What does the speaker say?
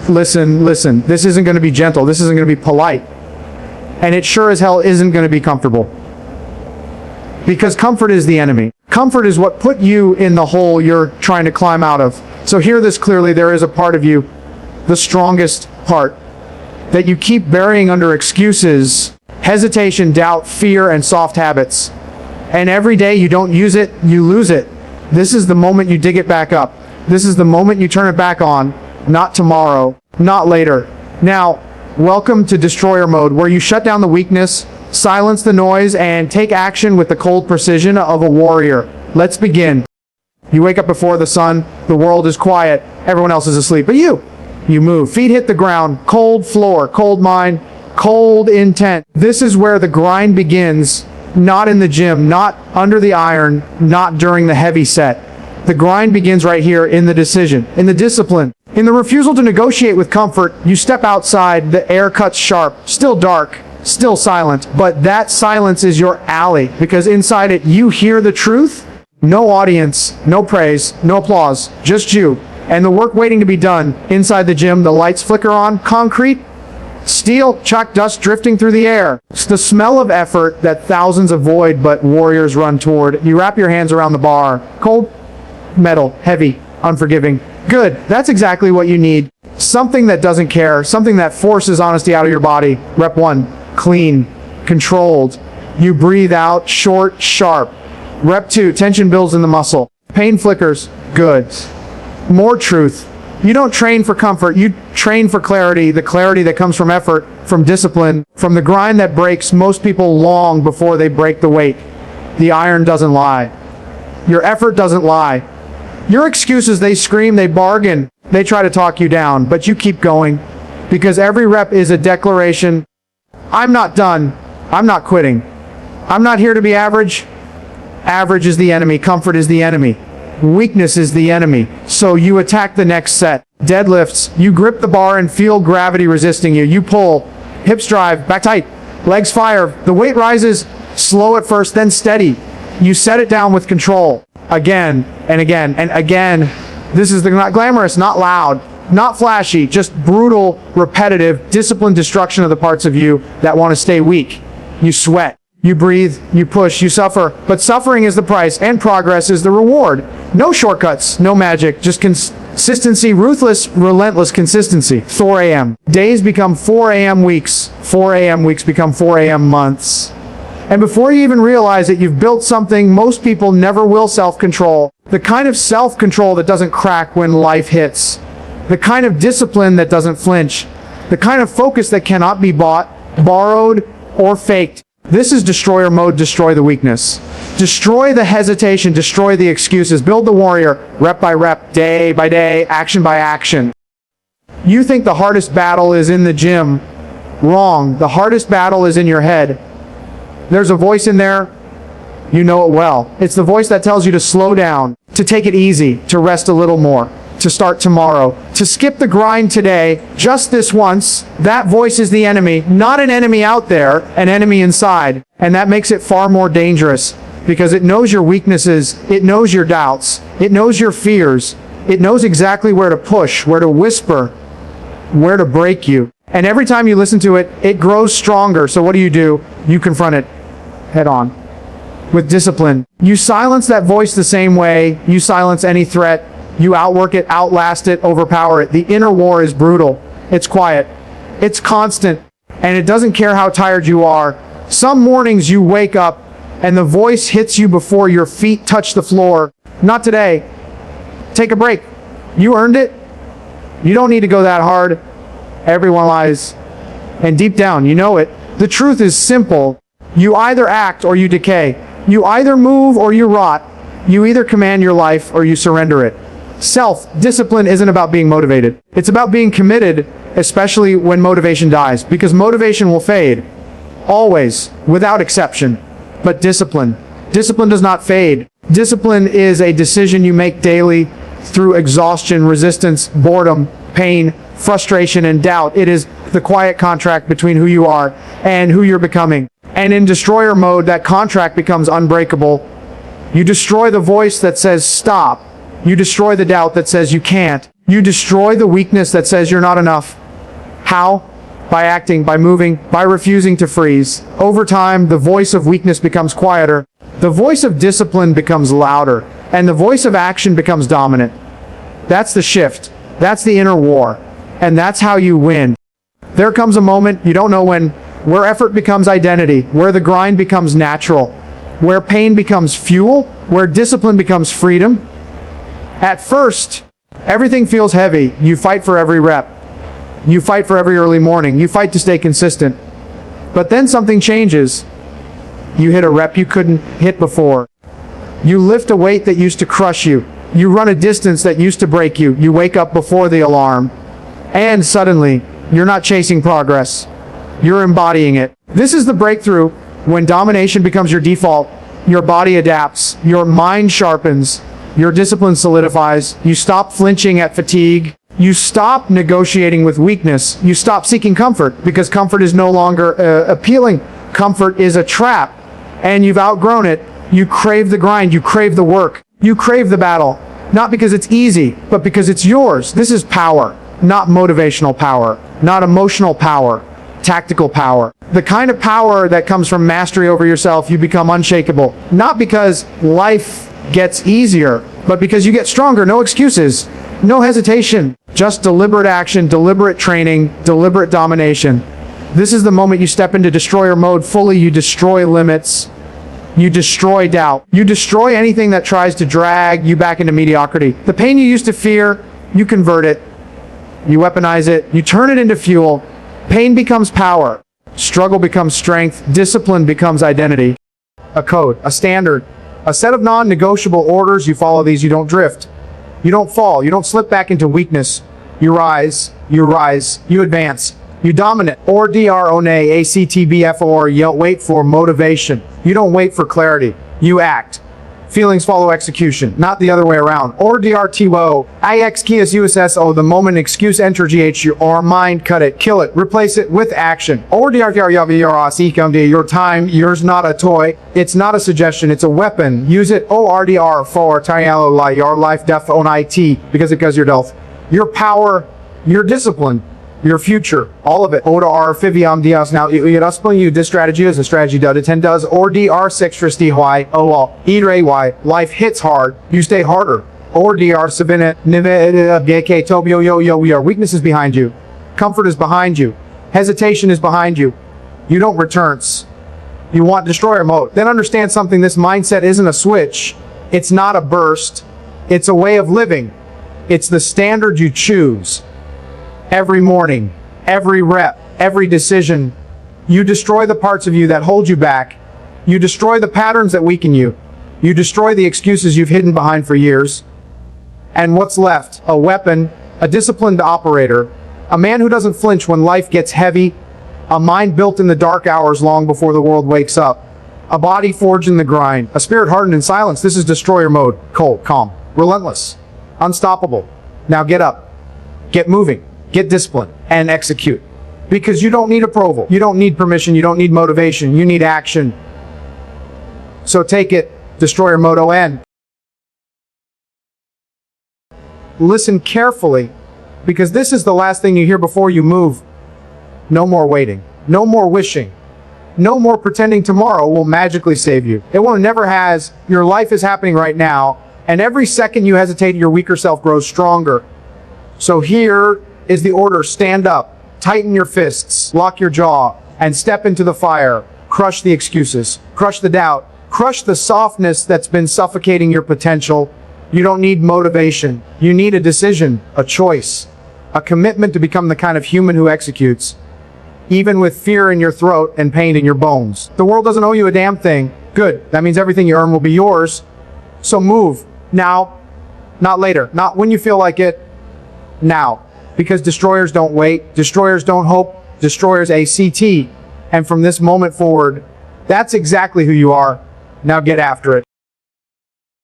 listen, listen. This isn't going to be gentle. This isn't going to be polite. And it sure as hell isn't going to be comfortable. Because comfort is the enemy. Comfort is what put you in the hole you're trying to climb out of. So hear this clearly. There is a part of you, the strongest part, that you keep burying under excuses, hesitation, doubt, fear, and soft habits. And every day you don't use it, you lose it. This is the moment you dig it back up. This is the moment you turn it back on. Not tomorrow, not later. Now, welcome to Destroyer Mode, where you shut down the weakness, silence the noise, and take action with the cold precision of a warrior. Let's begin. You wake up before the sun, the world is quiet, everyone else is asleep, but you move. Feet hit the ground, cold floor, cold mind, cold intent. This is where the grind begins, not in the gym, not under the iron, not during the heavy set. The grind begins right here in the decision, in the discipline, in the refusal to negotiate with comfort. You step outside, the air cuts sharp, still dark, still silent, but that silence is your ally, because inside it you hear the truth. No audience, no praise, no applause, just you and the work waiting to be done. Inside the gym, the lights flicker on, concrete, steel, chalk dust drifting through the air. It's the smell of effort that thousands avoid but warriors run toward. You wrap your hands around the bar. Cold, metal, heavy, unforgiving. Good, that's exactly what you need. Something that doesn't care, something that forces honesty out of your body. Rep 1, clean, controlled. You breathe out, short, sharp. Rep 2, tension builds in the muscle. Pain flickers, good. More truth. You don't train for comfort, you train for clarity, the clarity that comes from effort, from discipline, from the grind that breaks most people long before they break the weight. The iron doesn't lie. Your effort doesn't lie. Your excuses, they scream, they bargain, they try to talk you down, but you keep going, because every rep is a declaration. I'm not done. I'm not quitting. I'm not here to be average. Average is the enemy. Comfort is the enemy. Weakness is the enemy. So you attack the next set. Deadlifts. You grip the bar and feel gravity resisting you. You pull. Hips drive. Back tight. Legs fire. The weight rises. Slow at first, then steady. You set it down with control. Again and again and again. This is not glamorous, not loud, not flashy, just brutal, repetitive, disciplined destruction of the parts of you that want to stay weak. You sweat. You breathe, you push, you suffer, but suffering is the price and progress is the reward. No shortcuts, no magic, just consistency, ruthless, relentless consistency. 4 a.m. Days become 4 a.m. weeks. 4 a.m. weeks become 4 a.m. months. And before you even realize it, you've built something most people never will: self-control. The kind of self-control that doesn't crack when life hits. The kind of discipline that doesn't flinch. The kind of focus that cannot be bought, borrowed, or faked. This is Destroyer Mode. Destroy the weakness. Destroy the hesitation. Destroy the excuses. Build the warrior, rep by rep, day by day, action by action. You think the hardest battle is in the gym. Wrong. The hardest battle is in your head. There's a voice in there. You know it well. It's the voice that tells you to slow down, to take it easy, to rest a little more, to start tomorrow, to skip the grind today, just this once. That voice is the enemy, not an enemy out there, an enemy inside. And that makes it far more dangerous, because it knows your weaknesses, it knows your doubts, it knows your fears, it knows exactly where to push, where to whisper, where to break you. And every time you listen to it, it grows stronger. So what do? You confront it head on. With discipline. You silence that voice the same way you silence any threat. You outwork it, outlast it, overpower it. The inner war is brutal. It's quiet. It's constant. And it doesn't care how tired you are. Some mornings you wake up and the voice hits you before your feet touch the floor. Not today. Take a break. You earned it. You don't need to go that hard. Everyone lies. And deep down, you know it. The truth is simple. You either act or you decay. You either move or you rot. You either command your life or you surrender it. Self-discipline isn't about being motivated. It's about being committed, especially when motivation dies, because motivation will fade. Always, without exception. But discipline does not fade. Discipline is a decision you make daily through exhaustion, resistance, boredom, pain, frustration, and doubt. It is the quiet contract between who you are and who you're becoming. And in Destroyer Mode, that contract becomes unbreakable. You destroy the voice that says stop. You destroy the doubt that says you can't. You destroy the weakness that says you're not enough. How? By acting, by moving, by refusing to freeze. Over time, the voice of weakness becomes quieter, the voice of discipline becomes louder, and the voice of action becomes dominant. That's the shift. That's the inner war. And that's how you win. There comes a moment, you don't know when, where effort becomes identity, where the grind becomes natural, where pain becomes fuel, where discipline becomes freedom. At first, everything feels heavy. You fight for every rep. You fight for every early morning. You fight to stay consistent. But then something changes. You hit a rep you couldn't hit before. You lift a weight that used to crush you. You run a distance that used to break you. You wake up before the alarm. And suddenly, you're not chasing progress. You're embodying it. This is the breakthrough. When domination becomes your default, your body adapts, your mind sharpens, your discipline solidifies, you stop flinching at fatigue, you stop negotiating with weakness, you stop seeking comfort, because comfort is no longer appealing. Comfort is a trap, and you've outgrown it. You crave the grind, you crave the work, you crave the battle, not because it's easy, but because it's yours. This is power, not motivational power, not emotional power, tactical power. The kind of power that comes from mastery over yourself. You become unshakable, not because life gets easier, but because you get stronger. No excuses, no hesitation, just deliberate action, deliberate training, deliberate domination. This is the moment you step into destroyer mode fully. You destroy limits, you destroy doubt, you destroy anything that tries to drag you back into mediocrity. The pain you used to fear, you convert it, you weaponize it, you turn it into fuel. Pain becomes power, struggle becomes strength, discipline becomes identity. A code, a standard, a set of non-negotiable orders. You follow these, you don't drift, you don't fall, you don't slip back into weakness. You rise, you advance, you dominate. Or drone actbfor, you don't wait for motivation, you don't wait for clarity, you act. Feelings follow execution, not the other way around. Or drtwo ixksusso, the moment excuse enter ghu or mind, cut it, kill it, replace it with action. Or your time, yours, not a toy, it's not a suggestion, it's a weapon. Use it. ORDR for your life death on IT, because it goes your health, your power, your discipline, your future, all of it. ODR fiviam dias now you this strategy is a strategy does 10 does or dr 6 why why life hits hard, you stay harder. Or dr savina bk tobio your weakness is behind you, comfort is behind you, hesitation is behind you. You don't returns. You want destroyer mode. Then understand something. This mindset isn't a switch, it's not a burst, it's a way of living. It's the standard you choose. Every morning, every rep, every decision, you destroy the parts of you that hold you back. You destroy the patterns that weaken you. You destroy the excuses you've hidden behind for years. And what's left? A weapon, a disciplined operator, a man who doesn't flinch when life gets heavy, a mind built in the dark hours long before the world wakes up, a body forged in the grind, a spirit hardened in silence. This is destroyer mode. Cold, calm, relentless, unstoppable. Now get up, get moving. Get disciplined and execute. Because you don't need approval. You don't need permission. You don't need motivation. You need action. So take it. Destroyer mode on. Listen carefully, because this is the last thing you hear before you move. No more waiting. No more wishing. No more pretending tomorrow will magically save you. It will, never has. Your life is happening right now, and every second you hesitate, your weaker self grows stronger. So here is the order. Stand up, tighten your fists, lock your jaw, and step into the fire. Crush the excuses, crush the doubt, crush the softness that's been suffocating your potential. You don't need motivation. You need a decision, a choice, a commitment to become the kind of human who executes, even with fear in your throat and pain in your bones. The world doesn't owe you a damn thing. Good. That means everything you earn will be yours. So move now, not later, not when you feel like it, now. Because destroyers don't wait, destroyers don't hope, destroyers ACT. And from this moment forward, that's exactly who you are. Now get after it.